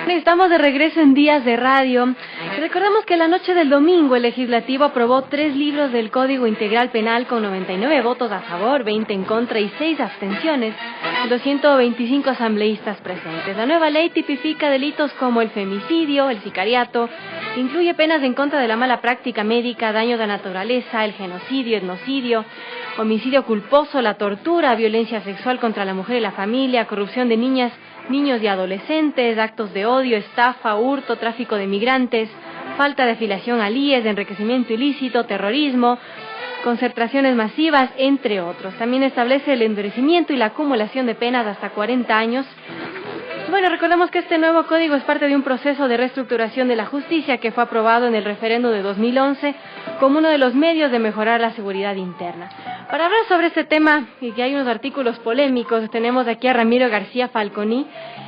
Estamos de regreso en Días de Radio. Recordamos que la noche del domingo el Legislativo aprobó 3 libros del Código Integral Penal con 99 votos a favor, 20 en contra y 6 abstenciones, de los 125 asambleístas presentes. La nueva ley tipifica delitos como el femicidio, el sicariato, incluye penas en contra de la mala práctica médica, daño de la naturaleza, el genocidio, etnocidio, homicidio culposo, la tortura, violencia sexual contra la mujer y la familia, corrupción de niñas, niños y adolescentes, actos de odio, estafa, hurto, tráfico de migrantes, falta de afiliación al IES, de enriquecimiento ilícito, terrorismo, concentraciones masivas, entre otros. También establece el endurecimiento y la acumulación de penas hasta 40 años. Bueno, recordemos que este nuevo código es parte de un proceso de reestructuración de la justicia que fue aprobado en el referendo de 2011 como uno de los medios de mejorar la seguridad interna. Para hablar sobre este tema, y que hay unos artículos polémicos, tenemos aquí a Ramiro García Falconi.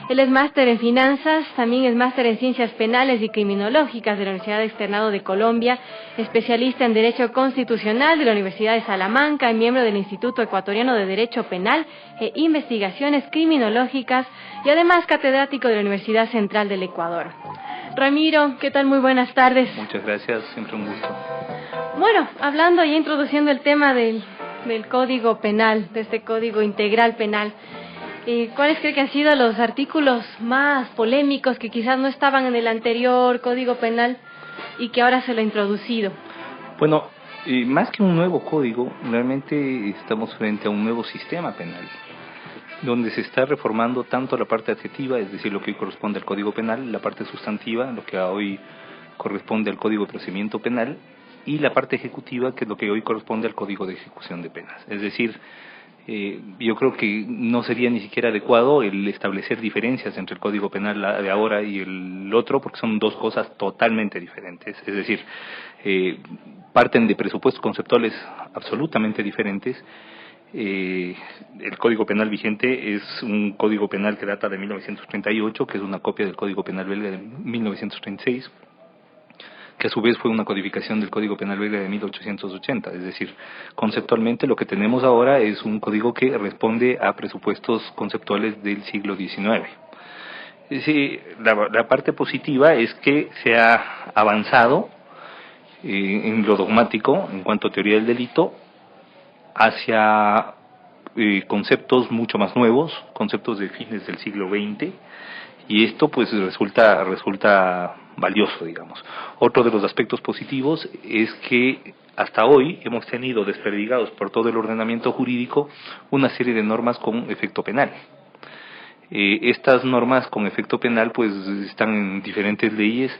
Él es máster en finanzas, también es máster en ciencias penales y criminológicas de la Universidad Externado de Colombia, especialista en Derecho Constitucional de la Universidad de Salamanca y miembro del Instituto Ecuatoriano de Derecho Penal e Investigaciones Criminológicas y además catedrático de la Universidad Central del Ecuador. Ramiro, ¿qué tal? Muy buenas tardes. Muchas gracias, siempre un gusto. Bueno, hablando y introduciendo el tema del Código Penal, de este Código Integral Penal, ¿cuáles cree que han sido los artículos más polémicos que quizás no estaban en el anterior Código Penal y que ahora se lo ha introducido? Bueno, más que un nuevo código, realmente estamos frente a un nuevo sistema penal, donde se está reformando tanto la parte adjetiva, es decir, lo que hoy corresponde al Código Penal, la parte sustantiva, lo que hoy corresponde al Código de Procedimiento Penal, y la parte ejecutiva, que es lo que hoy corresponde al Código de Ejecución de Penas. Es decir, yo creo que no sería ni siquiera adecuado el establecer diferencias entre el Código Penal de ahora y el otro, porque son dos cosas totalmente diferentes. Es decir, parten de presupuestos conceptuales absolutamente diferentes. El Código Penal vigente es un Código Penal que data de 1938, que es una copia del Código Penal belga de 1936, que a su vez fue una codificación del Código Penal belga de 1880. Es decir, conceptualmente lo que tenemos ahora es un código que responde a presupuestos conceptuales del siglo XIX. Sí, la parte positiva es que se ha avanzado en lo dogmático, en cuanto a teoría del delito, hacia conceptos mucho más nuevos, conceptos de fines del siglo XX, y esto pues resulta valioso, digamos. Otro de los aspectos positivos es que hasta hoy hemos tenido desperdigados por todo el ordenamiento jurídico una serie de normas con efecto penal. Estas normas con efecto penal pues están en diferentes leyes.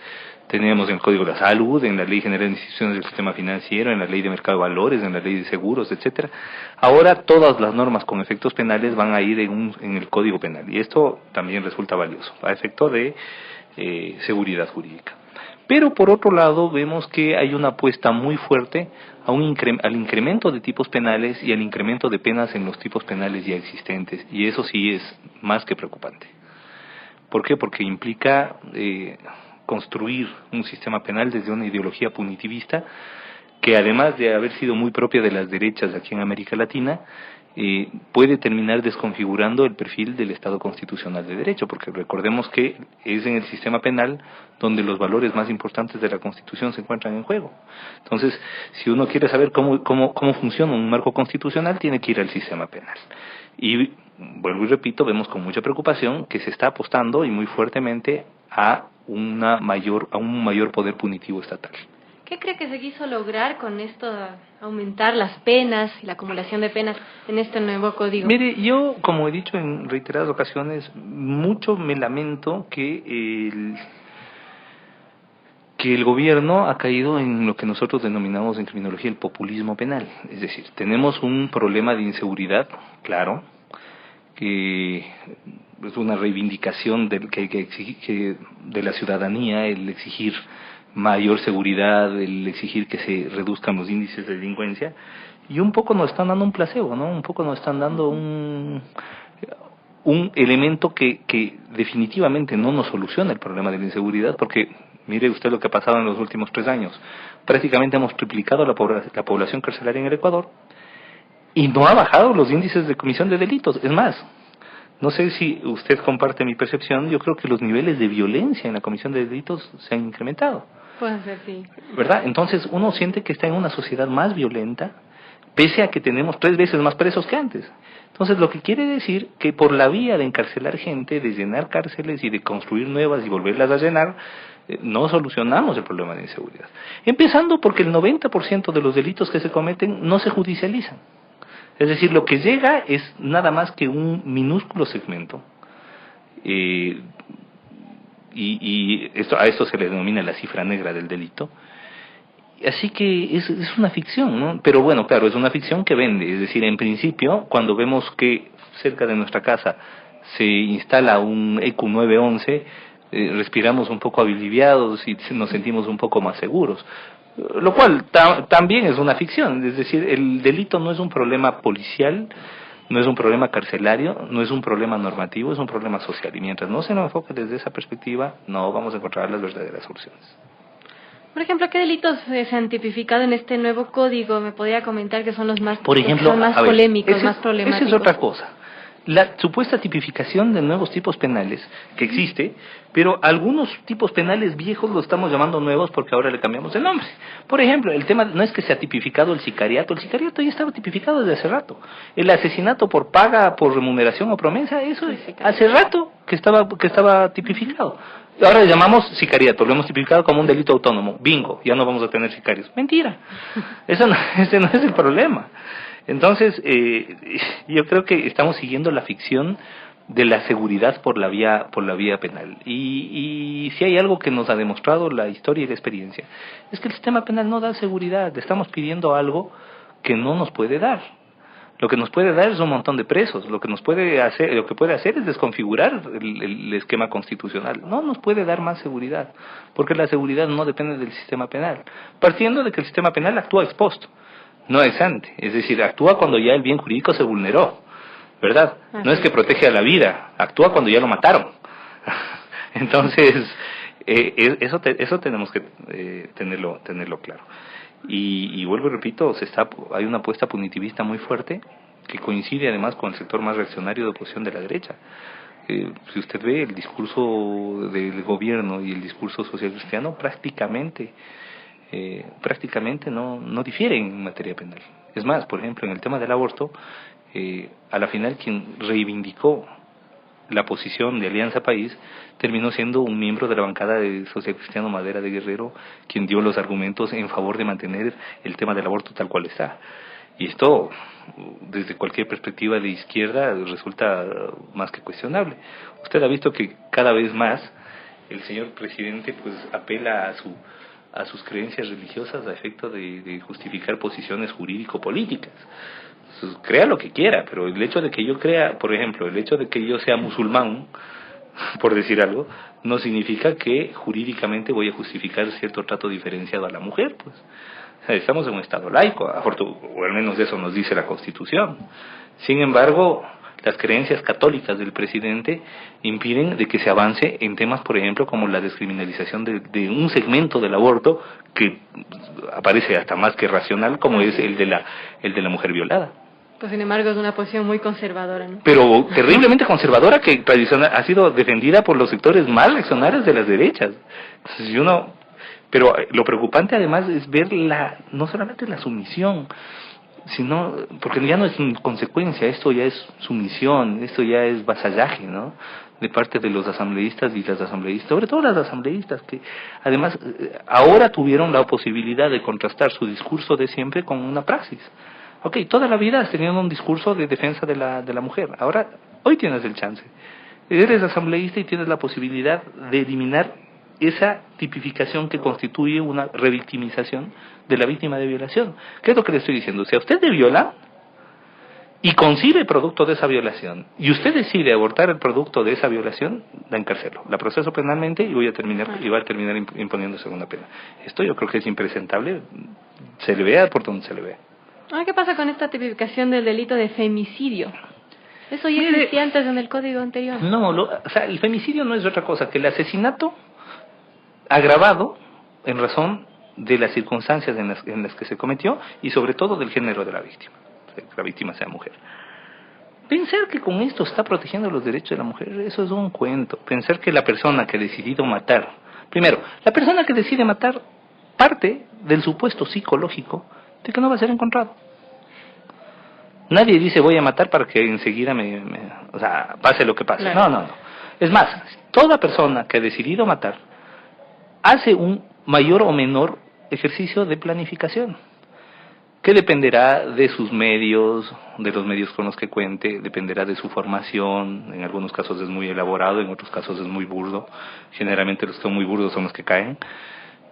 Tenemos en el Código de la Salud, en la Ley General de Instituciones del Sistema Financiero, en la Ley de Mercado de Valores, en la Ley de Seguros, etcétera. Ahora todas las normas con efectos penales van a ir en el Código Penal, y esto también resulta valioso a efecto de seguridad jurídica. Pero por otro lado vemos que hay una apuesta muy fuerte al incremento de tipos penales y al incremento de penas en los tipos penales ya existentes, y eso sí es más que preocupante. ¿Por qué? Porque implica construir un sistema penal desde una ideología punitivista que, además de haber sido muy propia de las derechas aquí en América Latina, puede terminar desconfigurando el perfil del Estado constitucional de derecho, porque recordemos que es en el sistema penal donde los valores más importantes de la Constitución se encuentran en juego. Entonces, si uno quiere saber cómo funciona un marco constitucional, tiene que ir al sistema penal. Y vuelvo y repito, vemos con mucha preocupación que se está apostando y muy fuertemente a un mayor poder punitivo estatal. ¿Qué cree que se quiso lograr con esto, aumentar las penas y la acumulación de penas en este nuevo código? Mire, yo, como he dicho en reiteradas ocasiones, mucho me lamento que el gobierno ha caído en lo que nosotros denominamos en criminología el populismo penal. Es decir, tenemos un problema de inseguridad, claro, que es una reivindicación de la ciudadanía, el exigir mayor seguridad, el exigir que se reduzcan los índices de delincuencia, y un poco nos están dando un placebo, ¿no? Un poco nos están dando un elemento que definitivamente no nos soluciona el problema de la inseguridad, porque mire usted lo que ha pasado en los últimos 3 años. Prácticamente hemos triplicado la población carcelaria en el Ecuador y no ha bajado los índices de comisión de delitos. Es más, no sé si usted comparte mi percepción, yo creo que los niveles de violencia en la comisión de delitos se han incrementado. Puede ser, sí. ¿Verdad? Entonces uno siente que está en una sociedad más violenta, pese a que tenemos 3 veces más presos que antes. Entonces, lo que quiere decir que por la vía de encarcelar gente, de llenar cárceles y de construir nuevas y volverlas a llenar, no solucionamos el problema de inseguridad. Empezando porque el 90% de los delitos que se cometen no se judicializan. Es decir, lo que llega es nada más que un minúsculo segmento. Y a esto se le denomina la cifra negra del delito. Así que es una ficción, ¿no? Pero bueno, claro, es una ficción que vende. Es decir, en principio, cuando vemos que cerca de nuestra casa se instala un EQ 911, respiramos un poco aliviados y nos sentimos un poco más seguros. Lo cual también es una ficción. Es decir, el delito no es un problema policial, no es un problema carcelario, no es un problema normativo, es un problema social. Y mientras no se nos enfoque desde esa perspectiva, no vamos a encontrar las verdaderas soluciones. Por ejemplo, ¿qué delitos se han tipificado en este nuevo código? ¿Me podría comentar que son los más, por ejemplo, más polémicos, más problemáticos? Esa es otra cosa. La supuesta tipificación de nuevos tipos penales que existe, pero algunos tipos penales viejos los estamos llamando nuevos porque ahora le cambiamos el nombre. Por ejemplo, el tema no es que se ha tipificado el sicariato ya estaba tipificado desde hace rato. El asesinato por paga, por remuneración o promesa, eso hace rato que estaba tipificado. Ahora le llamamos sicariato, lo hemos tipificado como un delito autónomo. Bingo, ya no vamos a tener sicarios. Mentira, ese no es el problema. Entonces, yo creo que estamos siguiendo la ficción de la seguridad por la vía penal. Y si hay algo que nos ha demostrado la historia y la experiencia, es que el sistema penal no da seguridad. Estamos pidiendo algo que no nos puede dar. Lo que nos puede dar es un montón de presos. Lo que puede hacer es desconfigurar el esquema constitucional. No nos puede dar más seguridad, porque la seguridad no depende del sistema penal. Partiendo de que el sistema penal actúa ex post, no ex ante. Es decir, actúa cuando ya el bien jurídico se vulneró, ¿verdad? No es que protege a la vida, actúa cuando ya lo mataron. Entonces, eso tenemos que tenerlo claro. Y vuelvo y repito, hay una apuesta punitivista muy fuerte que coincide además con el sector más reaccionario de oposición de la derecha. Si usted ve el discurso del gobierno y el discurso social cristiano, prácticamente no difieren en materia penal. Es más, por ejemplo, en el tema del aborto, a la final quien reivindicó la posición de Alianza País terminó siendo un miembro de la bancada de Social Cristiano Madera de Guerrero, quien dio los argumentos en favor de mantener el tema del aborto tal cual está. Y esto, desde cualquier perspectiva de izquierda, resulta más que cuestionable. Usted ha visto que cada vez más el señor presidente pues apela a sus creencias religiosas a efecto de justificar posiciones jurídico-políticas. Crea lo que quiera, pero el hecho de que yo crea, por ejemplo, el hecho de que yo sea musulmán, por decir algo, no significa que jurídicamente voy a justificar cierto trato diferenciado a la mujer, pues. O sea, estamos en un estado laico, o al menos eso nos dice la Constitución. Sin embargo, las creencias católicas del presidente impiden de que se avance en temas, por ejemplo, como la descriminalización de un segmento del aborto que aparece hasta más que racional, como es el de la mujer violada. Pues sin embargo es una posición muy conservadora, ¿no? Pero terriblemente conservadora, que tradicional ha sido defendida por los sectores más reaccionarios de las derechas. Entonces, pero lo preocupante además es ver no solamente la sumisión, sino, porque ya no es consecuencia, esto ya es sumisión, esto ya es vasallaje, ¿no? De parte de los asambleístas y las asambleístas, sobre todo las asambleístas, que además ahora tuvieron la posibilidad de contrastar su discurso de siempre con una praxis. Ok, toda la vida has tenido un discurso de defensa de la mujer. Ahora, hoy tienes el chance. Eres asambleísta y tienes la posibilidad de eliminar esa tipificación que constituye una revictimización de la víctima de violación. ¿Qué es lo que le estoy diciendo? Si a usted le viola, y concibe producto de esa violación, y usted decide abortar el producto de esa violación, la encarcelo, la proceso penalmente y va a terminar imponiéndose una pena. Esto yo creo que es impresentable, se le vea por donde se le vea. ¿Qué pasa con esta tipificación del delito de femicidio? Eso ya existía antes en el código anterior. No, el femicidio no es otra cosa que el asesinato agravado en razón de las circunstancias en las que se cometió y sobre todo del género de la víctima, que la víctima sea mujer. Pensar que con esto está protegiendo los derechos de la mujer, eso es un cuento. Pensar que la persona que ha decidido matar, primero, la persona que decide matar parte del supuesto psicológico de que no va a ser encontrado. Nadie dice voy a matar para que enseguida pase lo que pase. Claro. No. Es más, toda persona que ha decidido matar hace un mayor o menor ejercicio de planificación, que dependerá de sus medios, de los medios con los que cuente, dependerá de su formación, en algunos casos es muy elaborado, en otros casos es muy burdo, generalmente los que son muy burdos son los que caen,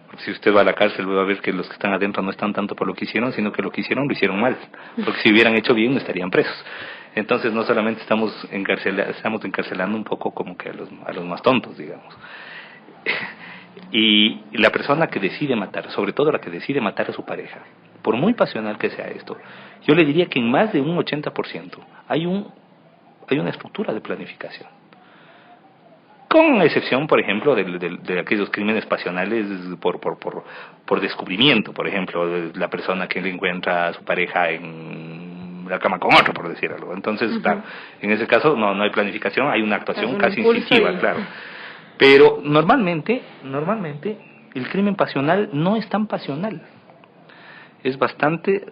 porque si usted va a la cárcel va a ver que los que están adentro no están tanto por lo que hicieron, sino que lo que hicieron lo hicieron mal, porque si hubieran hecho bien no estarían presos. Entonces no solamente estamos encarcelando un poco como que a los más tontos, digamos. Y la persona que decide matar, sobre todo la que decide matar a su pareja, por muy pasional que sea esto, yo le diría que en más de un 80% hay una estructura de planificación. Con excepción, por ejemplo, de aquellos crímenes pasionales por descubrimiento, por ejemplo, de la persona que le encuentra a su pareja en la cama con otro, por decir algo. Entonces, claro, en ese caso no hay planificación, hay una actuación casi instintiva, claro. Pero normalmente el crimen pasional no es tan pasional. Es bastante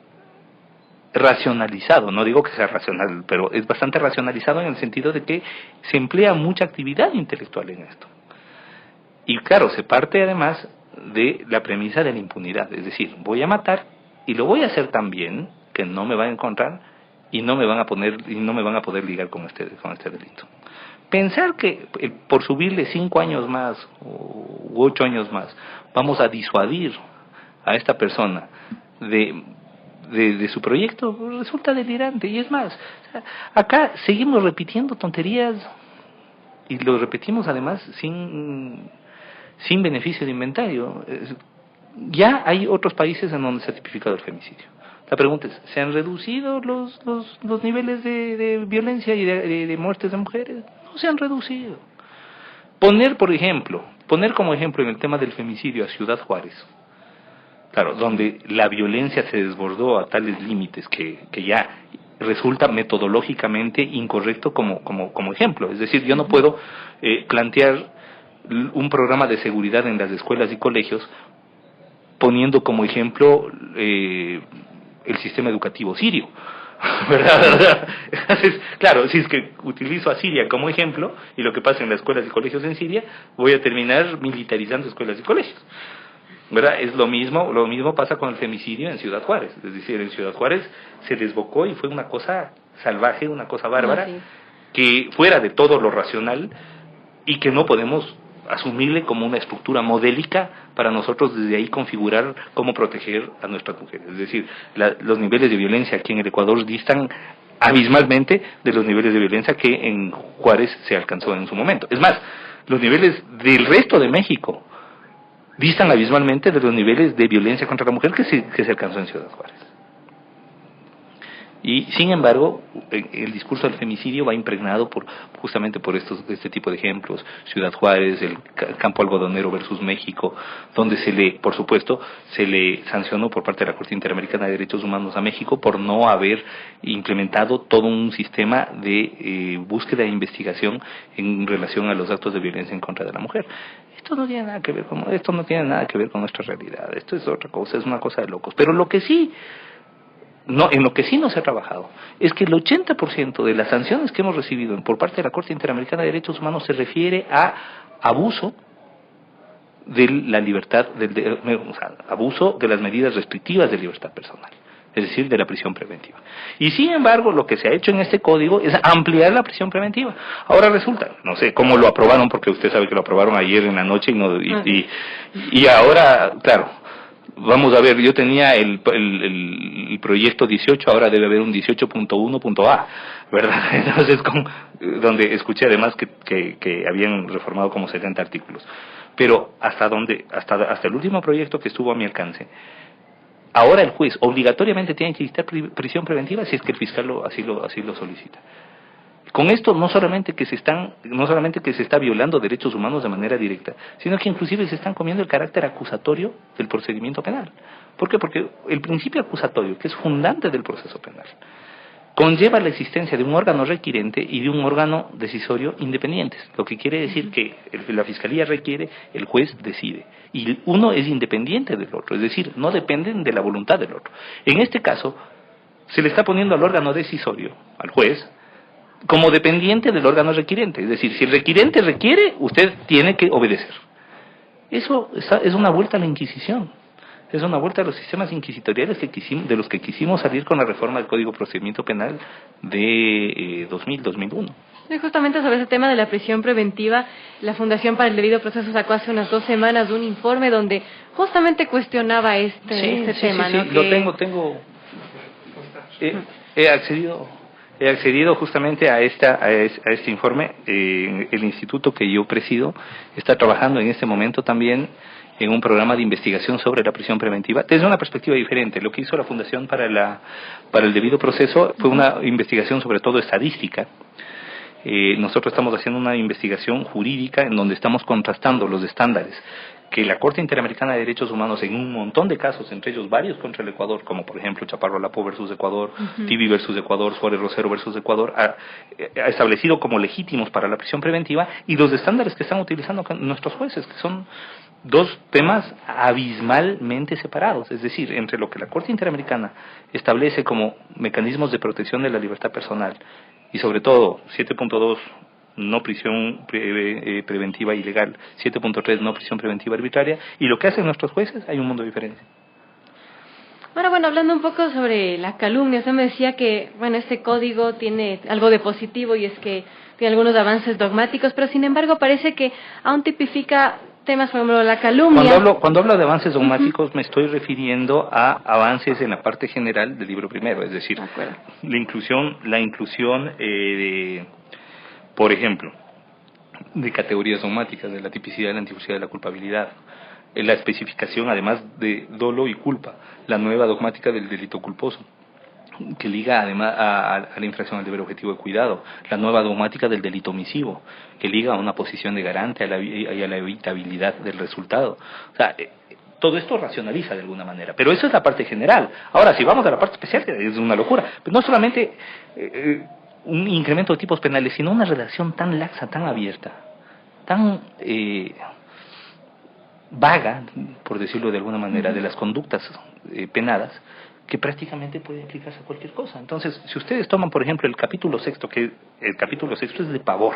racionalizado, no digo que sea racional, pero es bastante racionalizado en el sentido de que se emplea mucha actividad intelectual en esto. Y claro, se parte además de la premisa de la impunidad, es decir, voy a matar y lo voy a hacer tan bien que no me van a encontrar y no me van a poder ligar con este delito. Pensar que por subirle 5 años más u 8 años más vamos a disuadir a esta persona de su proyecto resulta delirante. Y es más, acá seguimos repitiendo tonterías y lo repetimos además sin beneficio de inventario. Ya hay otros países en donde se ha tipificado el femicidio. La pregunta es, ¿se han reducido los niveles de violencia y de muertes de mujeres? No se han reducido. Poner como ejemplo en el tema del femicidio a Ciudad Juárez, claro, donde la violencia se desbordó a tales límites que ya resulta metodológicamente incorrecto como ejemplo. Es decir, yo no puedo plantear un programa de seguridad en las escuelas y colegios poniendo como ejemplo el sistema educativo sirio, ¿verdad? Entonces, claro, si es que utilizo a Siria como ejemplo y lo que pasa en las escuelas y colegios en Siria, voy a terminar militarizando escuelas y colegios, ¿verdad? Es lo mismo pasa con el femicidio en Ciudad Juárez. Es decir, en Ciudad Juárez se desbocó y fue una cosa salvaje, una cosa bárbara, que fuera de todo lo racional y que no podemos asumirle como una estructura modélica para nosotros desde ahí configurar cómo proteger a nuestras mujeres. Es decir, los niveles de violencia aquí en el Ecuador distan abismalmente de los niveles de violencia que en Juárez se alcanzó en su momento. Es más, los niveles del resto de México distan abismalmente de los niveles de violencia contra la mujer que se alcanzó en Ciudad Juárez. Y sin embargo, el discurso del femicidio va impregnado justamente por este tipo de ejemplos. Ciudad Juárez, el campo algodonero versus México, donde por supuesto, se le sancionó por parte de la Corte Interamericana de Derechos Humanos a México por no haber implementado todo un sistema de búsqueda e investigación en relación a los actos de violencia en contra de la mujer. Esto no tiene nada que ver con nuestra realidad. Esto es otra cosa, es una cosa de locos. Pero en lo que sí no se ha trabajado es que el 80% de las sanciones que hemos recibido por parte de la Corte Interamericana de Derechos Humanos se refiere a abuso de la libertad, abuso de las medidas restrictivas de libertad personal, es decir, de la prisión preventiva. Y sin embargo, lo que se ha hecho en este código es ampliar la prisión preventiva. Ahora resulta, no sé cómo lo aprobaron, porque usted sabe que lo aprobaron ayer en la noche y ahora, claro, vamos a ver, yo tenía el proyecto 18, ahora debe haber un 18.1.a, ¿verdad? Entonces, donde escuché además que habían reformado como 70 artículos. Pero hasta el último proyecto que estuvo a mi alcance, ahora el juez obligatoriamente tiene que dictar prisión preventiva si es que el fiscal así lo solicita. Con esto no solamente que se está violando derechos humanos de manera directa, sino que inclusive se están comiendo el carácter acusatorio del procedimiento penal. ¿Por qué? Porque el principio acusatorio, que es fundante del proceso penal, conlleva la existencia de un órgano requirente y de un órgano decisorio independientes, lo que quiere decir que la Fiscalía requiere, el juez decide, y uno es independiente del otro, es decir, no dependen de la voluntad del otro. En este caso, se le está poniendo al órgano decisorio, al juez, como dependiente del órgano requirente, es decir, si el requirente requiere, usted tiene que obedecer. Eso es una vuelta a la Inquisición. Es una vuelta a los sistemas inquisitoriales de los que quisimos salir con la reforma del Código de Procedimiento Penal de 2000-2001. Y justamente sobre ese tema de la prisión preventiva, la Fundación para el Debido Proceso sacó hace unas 2 semanas un informe donde justamente cuestionaba este tema. Sí, ¿no? Lo tengo. He accedido justamente a este informe. El instituto que yo presido está trabajando en este momento también en un programa de investigación sobre la prisión preventiva, desde una perspectiva diferente. Lo que hizo la Fundación para el Debido Proceso fue una investigación sobre todo estadística. Nosotros estamos haciendo una investigación jurídica en donde estamos contrastando los estándares que la Corte Interamericana de Derechos Humanos en un montón de casos, entre ellos varios contra el Ecuador, como por ejemplo Chaparro Lapó versus Ecuador, Tibi versus Ecuador, Suárez Rosero versus Ecuador, ha establecido como legítimos para la prisión preventiva, y los estándares que están utilizando nuestros jueces, que son 2 temas abismalmente separados, es decir, entre lo que la Corte Interamericana establece como mecanismos de protección de la libertad personal y sobre todo 7.2 no prisión preventiva ilegal, 7.3 no prisión preventiva arbitraria, y lo que hacen nuestros jueces, hay un mundo de diferencia. Ahora, bueno, hablando un poco sobre la calumnia, usted me decía que, bueno, este código tiene algo de positivo y es que tiene algunos avances dogmáticos, pero sin embargo parece que aún tipifica temas como la calumnia. Cuando hablo de avances dogmáticos me estoy refiriendo a avances en la parte general del libro primero, es decir, la inclusión por ejemplo, de categorías dogmáticas, de la tipicidad, de la antijusticia, de la culpabilidad, la especificación además de dolo y culpa, la nueva dogmática del delito culposo, que liga además a la infracción al deber objetivo de cuidado, la nueva dogmática del delito omisivo, que liga a una posición de garante y a la evitabilidad del resultado. O sea, todo esto racionaliza de alguna manera, pero eso es la parte general. Ahora, si vamos a la parte especial, es una locura. Pero no solamente un incremento de tipos penales, sino una relación tan laxa, tan abierta, tan vaga, por decirlo de alguna manera, de las conductas penadas, que prácticamente puede implicarse a cualquier cosa. Entonces, si ustedes toman, por ejemplo, el capítulo 6, que el capítulo 6 es de pavor.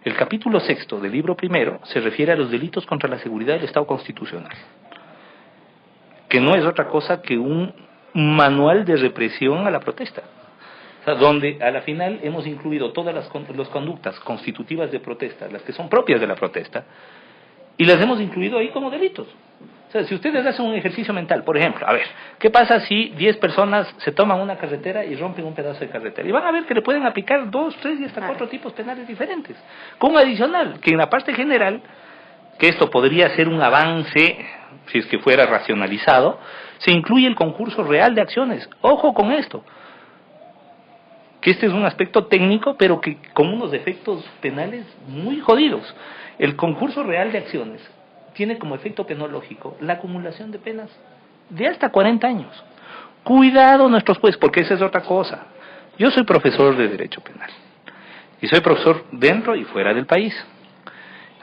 El capítulo 6 del libro primero se refiere a los delitos contra la seguridad del Estado constitucional, que no es otra cosa que un manual de represión a la protesta, o sea, donde a la final hemos incluido todas las conductas constitutivas de protesta, las que son propias de la protesta, y las hemos incluido ahí como delitos. O sea, si ustedes hacen un ejercicio mental, por ejemplo, a ver, ¿qué pasa si 10 personas se toman una carretera y rompen un pedazo de carretera? Y van a ver que le pueden aplicar 2, 3 y hasta 4 tipos penales diferentes. Con adicional, que en la parte general, que esto podría ser un avance, si es que fuera racionalizado, se incluye el concurso real de acciones. Ojo con esto, que este es un aspecto técnico, pero que con unos efectos penales muy jodidos. El concurso real de acciones tiene como efecto penológico la acumulación de penas de hasta 40 años. Cuidado nuestros jueces, porque esa es otra cosa. Yo soy profesor de Derecho Penal, y soy profesor dentro y fuera del país.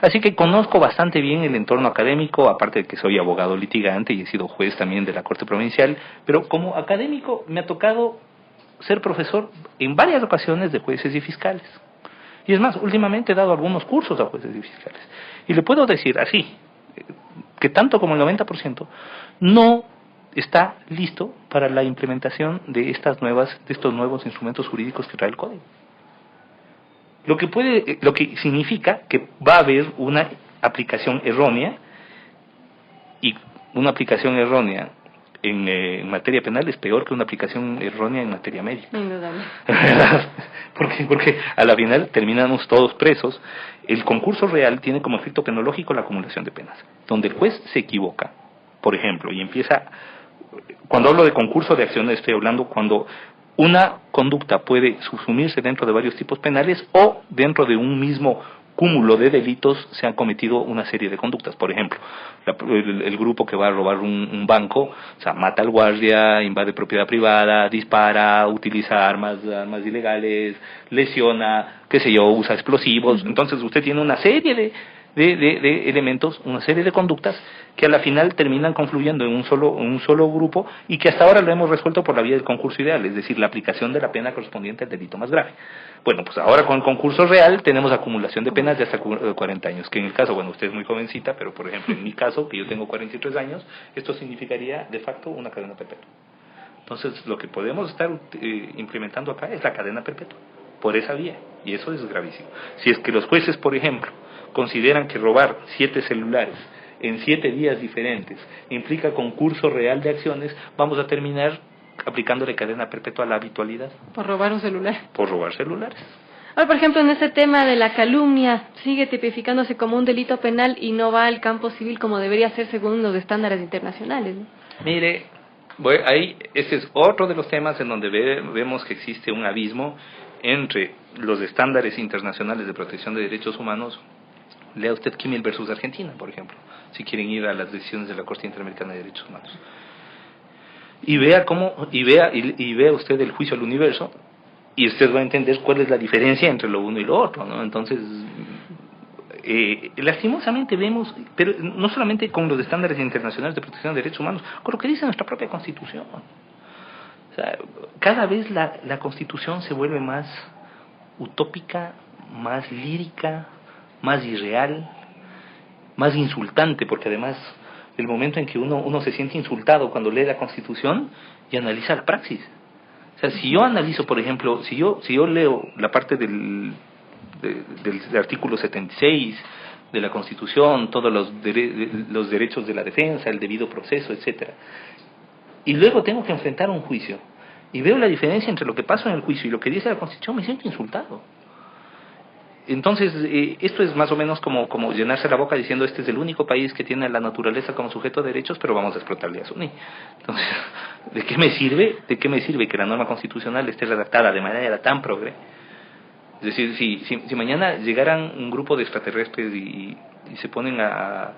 Así que conozco bastante bien el entorno académico, aparte de que soy abogado litigante y he sido juez también de la Corte Provincial, pero como académico me ha tocado ser profesor en varias ocasiones de jueces y fiscales. Y es más, últimamente he dado algunos cursos a jueces y fiscales. Y le puedo decir así, que tanto como el 90% no está listo para la implementación de estos nuevos instrumentos jurídicos que trae el Código. Lo que significa que va a haber una aplicación errónea, y una aplicación errónea en materia penal es peor que una aplicación errónea en materia médica. Indudable. Porque a la final terminamos todos presos. El concurso real tiene como efecto penológico la acumulación de penas, donde el juez se equivoca, por ejemplo, y empieza... Cuando hablo de concurso de acciones estoy hablando cuando una conducta puede subsumirse dentro de varios tipos penales o dentro de un mismo cúmulo de delitos se han cometido una serie de conductas. Por ejemplo, el grupo que va a robar un banco, o sea, mata al guardia, invade propiedad privada, dispara, utiliza armas ilegales, lesiona, qué sé yo, usa explosivos. Entonces usted tiene una serie de elementos, una serie de conductas que a la final terminan confluyendo en un solo grupo y que hasta ahora lo hemos resuelto por la vía del concurso ideal, es decir, la aplicación de la pena correspondiente al delito más grave. Bueno, pues ahora con el concurso real tenemos acumulación de penas de hasta 40 años, que en el caso, bueno, usted es muy jovencita, pero por ejemplo en mi caso, que yo tengo 43 años, esto significaría de facto una cadena perpetua. Entonces lo que podemos estar implementando acá es la cadena perpetua, por esa vía, y eso es gravísimo. Si es que los jueces, por ejemplo, consideran que robar 7 celulares en 7 días diferentes implica concurso real de acciones, vamos a terminar aplicándole cadena perpetua a la habitualidad. Por robar un celular. Por robar celulares. Ahora, por ejemplo, en este tema de la calumnia, sigue tipificándose como un delito penal y no va al campo civil como debería ser según los estándares internacionales, ¿no? Mire, ahí este es otro de los temas en donde vemos que existe un abismo entre los estándares internacionales de protección de derechos humanos. Lea usted Kimmel versus Argentina, por ejemplo, si quieren ir a las decisiones de la Corte Interamericana de Derechos Humanos. Y vea usted el juicio al universo, y usted va a entender cuál es la diferencia entre lo uno y lo otro, ¿no? Entonces, lastimosamente vemos, pero no solamente con los estándares internacionales de protección de derechos humanos, con lo que dice nuestra propia Constitución. O sea, cada vez la Constitución se vuelve más utópica, más lírica, más irreal, más insultante, porque además el momento en que uno se siente insultado cuando lee la Constitución y analiza la praxis. O sea, si yo analizo, por ejemplo, si yo leo la parte del artículo 76 de la Constitución, todos los derechos de la defensa, el debido proceso, etcétera, y luego tengo que enfrentar un juicio y veo la diferencia entre lo que pasa en el juicio y lo que dice la Constitución, me siento insultado. Entonces, esto es más o menos como llenarse la boca diciendo este es el único país que tiene la naturaleza como sujeto de derechos, pero vamos a explotarle a Suní. Entonces, ¿de qué me sirve que la norma constitucional esté redactada de manera tan progre? Es decir, si mañana llegaran un grupo de extraterrestres y se ponen a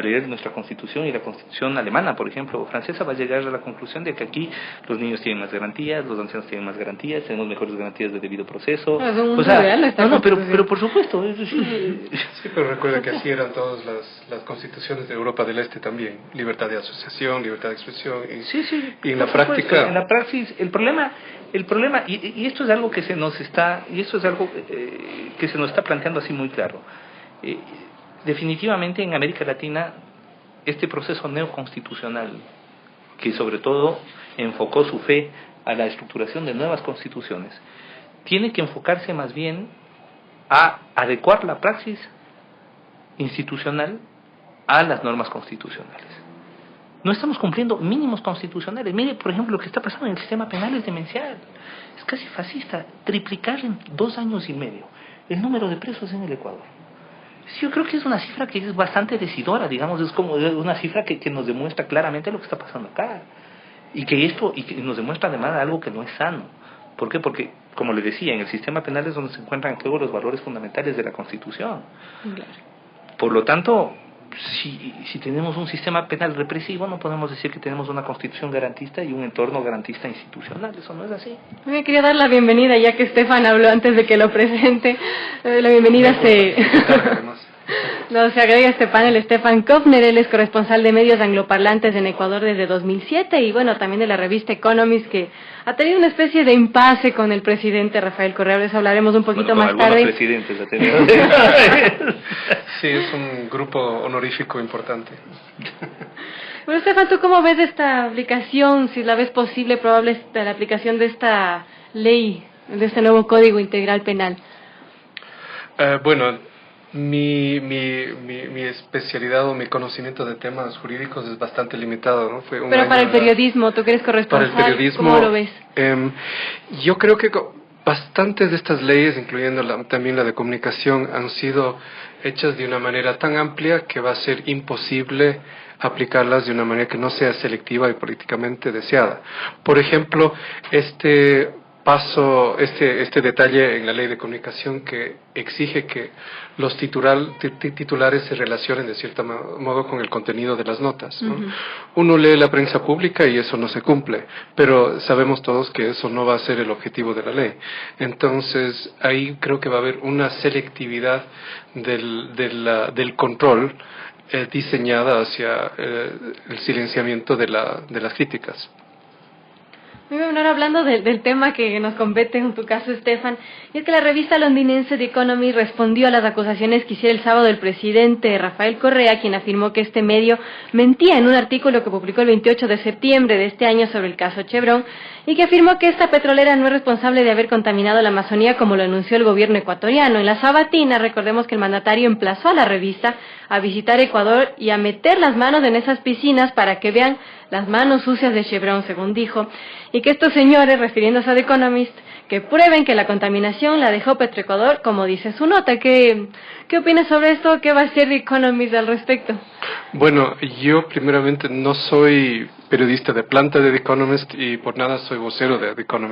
leer nuestra Constitución y la Constitución alemana, por ejemplo, o francesa, va a llegar a la conclusión de que aquí los niños tienen más garantías, los ancianos tienen más garantías, tenemos mejores garantías de debido proceso. Pero por supuesto. Sí, pero recuerda que así eran todas las constituciones de Europa del Este también. Libertad de asociación, libertad de expresión. Y en la práctica... En la praxis, el problema y esto es algo que se nos está planteando así muy claro. Definitivamente en América Latina este proceso neoconstitucional, que sobre todo enfocó su fe a la estructuración de nuevas constituciones, tiene que enfocarse más bien a adecuar la praxis institucional a las normas constitucionales. No estamos cumpliendo mínimos constitucionales. Mire, por ejemplo, lo que está pasando en el sistema penal es demencial. Es casi fascista. Triplicar en 2 años y medio el número de presos en el Ecuador. Yo creo que es una cifra que es bastante decidora, digamos, es como una cifra que nos demuestra claramente lo que está pasando acá. Y que nos demuestra además algo que no es sano. ¿Por qué? Porque, como le decía, en el sistema penal es donde se encuentran en juego los valores fundamentales de la Constitución. Claro. Por lo tanto, si tenemos un sistema penal represivo, no podemos decir que tenemos una Constitución garantista y un entorno garantista institucional. Eso no es así. Me quería dar la bienvenida, ya que Estefan habló antes de que lo presente. La bienvenida se agrega a este panel Stefan Köffner. Él es corresponsal de medios angloparlantes en Ecuador desde 2007 y bueno, también de la revista Economist, que ha tenido una especie de impasse con el presidente Rafael Correa. De eso hablaremos un poquito más tarde. Presidentes ha tenido. Sí, es un grupo honorífico importante. Bueno, Stefan, ¿tú cómo ves esta aplicación? Si la ves posible, probable, la aplicación de esta ley, de este nuevo Código Integral Penal. Bueno, Mi especialidad o mi conocimiento de temas jurídicos es bastante limitado, ¿no? Pero para el periodismo, tú que eres corresponsal, para el periodismo, ¿cómo lo ves? Yo creo que bastantes de estas leyes, incluyendo también la de comunicación, han sido hechas de una manera tan amplia que va a ser imposible aplicarlas de una manera que no sea selectiva y políticamente deseada. Por ejemplo, este detalle en la ley de comunicación que exige que los titulares se relacionen de cierto modo con el contenido de las notas, ¿no? Uh-huh. Uno lee la prensa pública y eso no se cumple, pero sabemos todos que eso no va a ser el objetivo de la ley. Entonces, ahí creo que va a haber una selectividad del control diseñada hacia el silenciamiento de las críticas. Muy bien, ahora hablando del tema que nos compete en tu caso, Estefan, y es que la revista londinense The Economist respondió a las acusaciones que hiciera el sábado el presidente Rafael Correa, quien afirmó que este medio mentía en un artículo que publicó el 28 de septiembre de este año sobre el caso Chevron, y que afirmó que esta petrolera no es responsable de haber contaminado la Amazonía como lo anunció el gobierno ecuatoriano. En la sabatina, recordemos que el mandatario emplazó a la revista a visitar Ecuador y a meter las manos en esas piscinas para que vean las manos sucias de Chevron, según dijo, y que estos señores, refiriéndose a The Economist, que prueben que la contaminación la dejó Petroecuador, como dice su nota. ¿Qué opinas sobre esto? ¿Qué va a hacer The Economist al respecto? Bueno, yo primeramente no soy periodista de planta de The Economist y por nada soy vocero de The Economist.